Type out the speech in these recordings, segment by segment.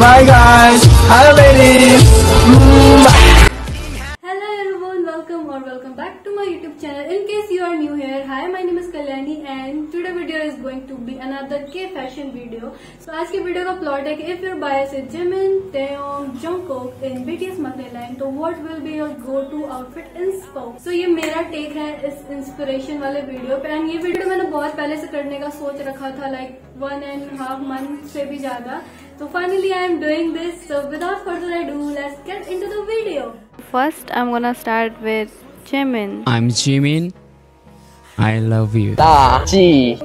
Bye guys. Hi ladies. Hello everyone, welcome back to my YouTube channel. In case you are new here, hi, my name is Kalyani and today video is going to be another K-fashion video. So आज की video का plot है कि if your bias is Jimin, Taeyong, Jungkook in BTS monthly line, तो what will be your go-to outfit inspo? So ये मेरा take है इस इंस्पिरेशन वाले वीडियो पे एंड ये वीडियो मैंने बहुत पहले से करने का सोच रखा था, like 1.5 month से भी ज्यादा. So finally I am doing this. So without further ado, let's get into the video. First, I'm gonna start with Jimin. I'm Jimin. I love you. Okay,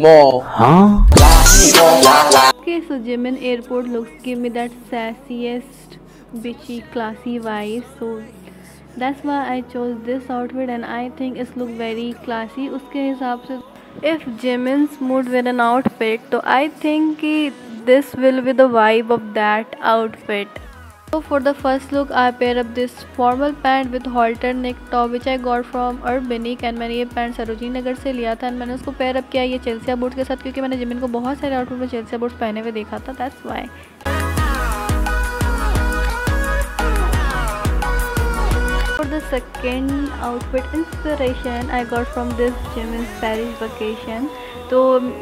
so Jimin airport looks give me that sassiest, bitchy, classy vibe. So that's why I chose this outfit and I think it look very classy. उसके हिसाब से if Jimin's mood with an outfit, तो I think कि this will be the vibe of that outfit. So for the first look, I pair up this formal pant with halter neck top which I got from Urbanic and मैंने ये pant Sarojini नगर से लिया था और मैंने उसको pair up किया ये चेल्सिया बूट्स के साथ क्योंकि मैंने जिमिन को बहुत सारे आउटफिट में चेल्सिया बूट्स पहने हुए देखा था. That's why. For the second outfit inspiration I got from this Jimin's Paris vacation. तो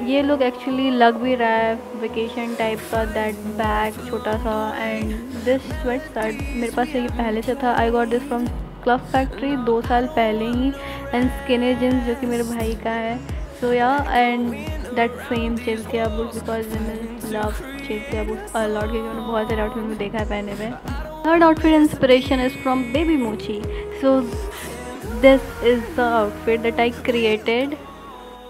ये लुक एक्चुअली लग भी रहा है वेकेशन टाइप का, दैट बैग छोटा सा एंड दिस स्वेट शर्ट मेरे पास ये पहले से था. आई got this from club factory 2 साल पहले ही एंड स्किनी जींस जो कि मेरे भाई का है. So yeah and that same Chelsea boots because मैंने love Chelsea boots a lot क्योंकि मैंने बहुत सारे आउटफिट में देखा है पहने में. Third outfit inspiration is from baby Mochi. So this is the outfit that I created.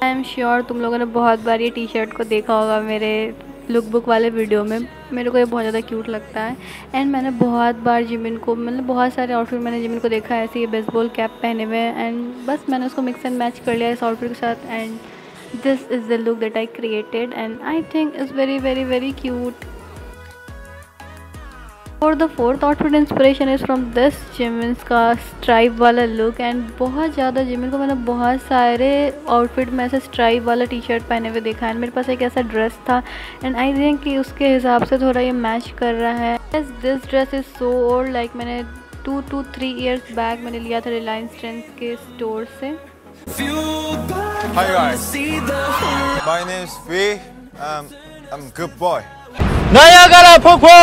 I am sure तुम लोगों ने बहुत बार ये टी शर्ट को देखा होगा मेरे लुक बुक वाले वीडियो में. मेरे को ये बहुत ज़्यादा क्यूट लगता है एंड मैंने बहुत बार जिमिन को मतलब बहुत सारे आउटफिट मैंने जिमिन को देखा है ऐसे ये बेसबॉल कैप पहने हुए एंड बस मैंने उसको मिक्स एंड मैच कर लिया इस आउटफिट के साथ and this is the look that I created and I think is very very very cute. और the fourth outfit inspiration is from this Jimin's का स्ट्राइप वाला लुक एंड बहुत ज़्यादा जिमिन को मैंने बहुत सारे आउटफिट में ऐसे स्ट्राइप वाला टी शर्ट पहने हुए देखा है. मेरे पास एक ऐसा ड्रेस था एंड आई थिंक कि उसके हिसाब से थोड़ा ये मैच कर रहा है. This dress is so old, like मैंने 2 to 3 years बैक मैंने लिया था रिलायंस ट्रेंड्स के स्टोर से. Hi guys, my name is V. I'm good boy. Niagara 폭포.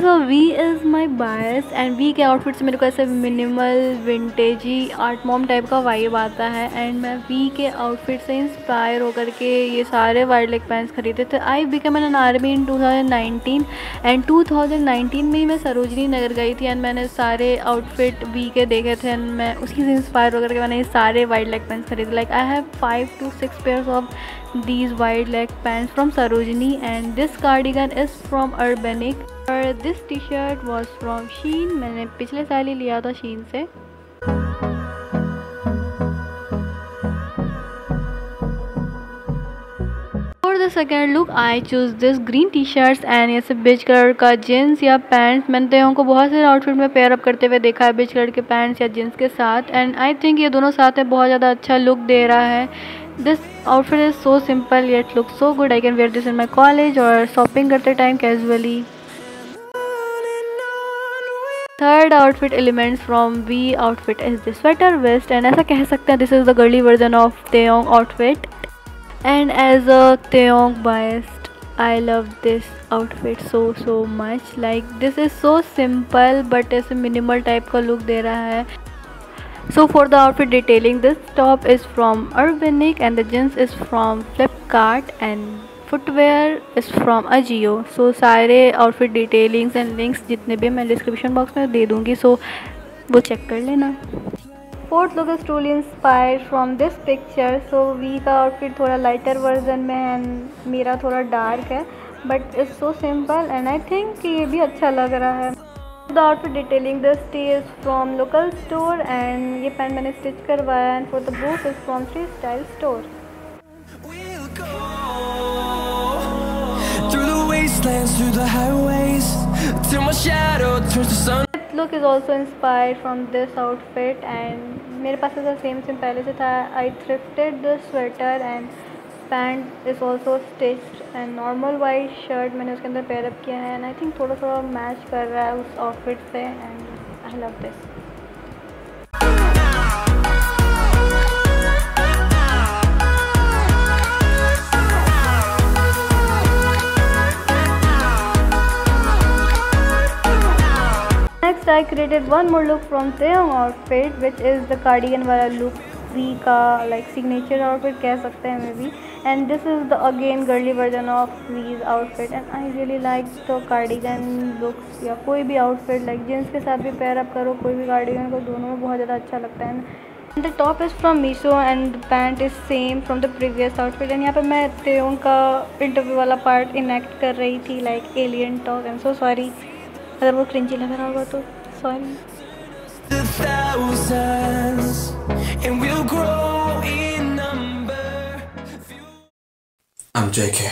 So V is my bias and V के आउटफिट से मेरे को ऐसे मिनिमल विंटेजी आर्ट मॉम टाइप का वाइब आता है एंड मैं V के आउटफिट से इंस्पायर होकर के ये सारे वाइड लेग पैंट्स खरीदे थे. I become an army in 2019 and 2019 में ही मैं सरोजनी नगर गई थी एंड मैंने सारे आउटफिट V के देखे थे एंड मैं उसी से इंस्पायर होकर के मैंने ये सारे वाइड लेग पैंट्स खरीदे. Like I have 5 to 6 pairs of these wide leg pants from Sarojini and this cardigan is from Urbanic और this t-shirt was from Shein. मैंने पिछले साल ही लिया था Shein से. For the second look I choose this green t-shirts and ये सब beige colour का जीन्स या पैंट्स. मैंने तेयों को बहुत सारे आउटफिट में पेयर अप करते हुए देखा है बेज कलर के पैंट्स या जीन्स के साथ एंड आई थिंक ये दोनों साथ में बहुत ज़्यादा अच्छा लुक दे रहा है. This outfit is so simple yet looks so good. I can wear this in my college or shopping करते time casually. Third outfit elements from V outfit is the sweater vest and ऐसा कह सकते हैं this is the girly version of Taeyong outfit. And as a Taeyong biased, I love this outfit so much. Like this is so simple but ऐसे minimal type का look दे रहा है. So for the outfit detailing, this top is from Urbanic and the jeans is from Flipkart and footwear is from Ajio. So सारे outfit detailings and links जितने भी मैं description box में दे दूँगी, so वो check कर लेना. Fourth look is truly inspired from this picture. So V का outfit थोड़ा lighter version में है and मेरा थोड़ा dark है but it's so simple and I think कि ये भी अच्छा लग रहा है. The outfit detailing this tee is from local store and ये पैंट मैंने स्टिच करवाया and for the boot is from Three Style store. Through the wastelands, through the highways, till my shadow turns to sun. This look is also inspired from this outfit and मेरे पास ऐसा same पहले से था. I thrifted the sweater and pant is also stitched and normal white shirt मैंने उसके अंदर pair up किया है एंड आई थिंक थोड़ा थोड़ा मैच कर रहा है उस आउटफिट से and I love this. Next I created one more look from Taeyong outfit which is the cardigan वाला look, V का like signature outfit कह सकते हैं may be, and this is the again girly version of V's outfit and I really like the cardigan looks या कोई भी outfit like jeans के साथ भी pair up करो कोई भी cardigan को, दोनों में बहुत ज़्यादा अच्छा लगता है। And the top is from Miso and the pant is same from the previous outfit and यहाँ पे मैं Taeyong का interview वाला part enact कर रही थी like alien talk, I'm so sorry अगर वो क्रिंजी लग रहा होगा तो sorry. I'm JK.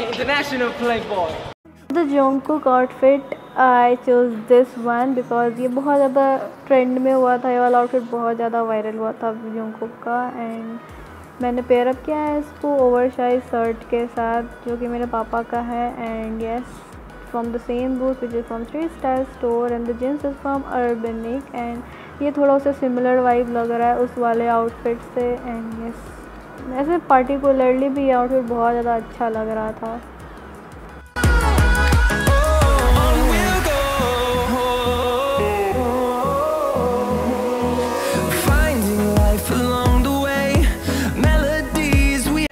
International playboy. The Jungkook outfit I chose this one because ये बहुत ज़्यादा ट्रेंड में हुआ था, ये वाला आउटफिट बहुत ज़्यादा वायरल हुआ था Jungkook का एंड मैंने पेयर अप किया है इसको ओवरसाइज शर्ट के साथ जो कि मेरे पापा का है and yes from the same booth which is from Street Style store and the jeans is from Urbanic and ये थोड़ा उसे सिमिलर वाइब लग रहा है उस वाले आउटफिट से एंड यस ऐसे पार्टिकुलरली भी ये आउटफिट बहुत ज़्यादा अच्छा लग रहा था।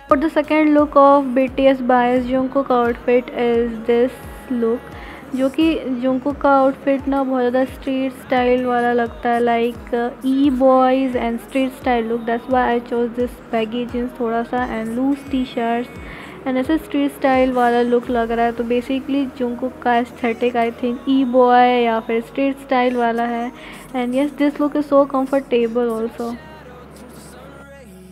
For the second look of BTS bias Jungkook outfit is this look जो कि Jungkook का आउटफिट ना बहुत ज़्यादा स्ट्रीट स्टाइल वाला लगता है like e boys and street style look, that's why I chose this baggy jeans थोड़ा सा and loose T shirts and ऐसे स्ट्रीट स्टाइल वाला लुक लग रहा है। तो बेसिकली Jungkook का aesthetic I think e boy या फिर स्ट्रीट स्टाइल वाला है and yes this look is so comfortable also.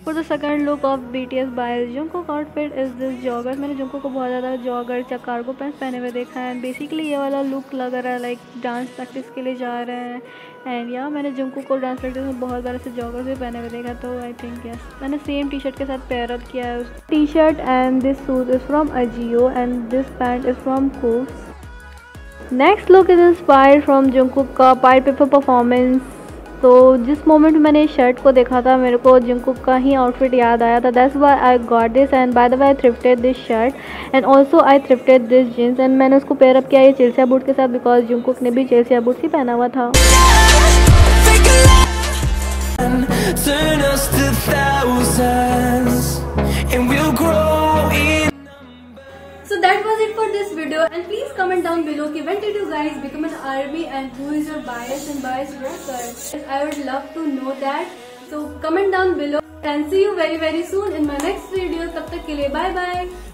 For the second look of BTS bias Jungkook outfit is this jogger। मैंने Jungkook को बहुत ज़्यादा जॉगर या कार्गो पैंट्स पहने हुए देखा है एंड बेसिकली ये वाला लुक लग रहा है लाइक डांस प्रैक्टिस के लिए जा रहे हैं एंड या मैंने Jungkook को डांस प्रैक्टिस में बहुत बार ऐसे जॉगर्स भी पहने हुए देखा तो आई थिंक यस मैंने सेम टी शर्ट के साथ पेयर अप किया है। T shirt and this suit is from Ajio and this pant is from Coops। Next look is inspired from Jungkook का पाइड पेपर परफॉर्मेंस। तो जिस moment मैंने shirt को देखा था मेरे को Jungkook का ही आउटफिट याद आया था, that's why I got this and by the way I thrifted this shirt and also I thrifted this jeans and मैंने उसको पेयर अप किया ये चेल्सिया बूट के साथ बिकॉज Jungkook ने भी चेल्सिया बूट ही पहना हुआ था। So that was it for this video and please comment down below कि when did you guys become an army and who is your bias and bias record? I would love to know that. So comment down below and see you very soon in my next video. तब तक के लिए bye bye.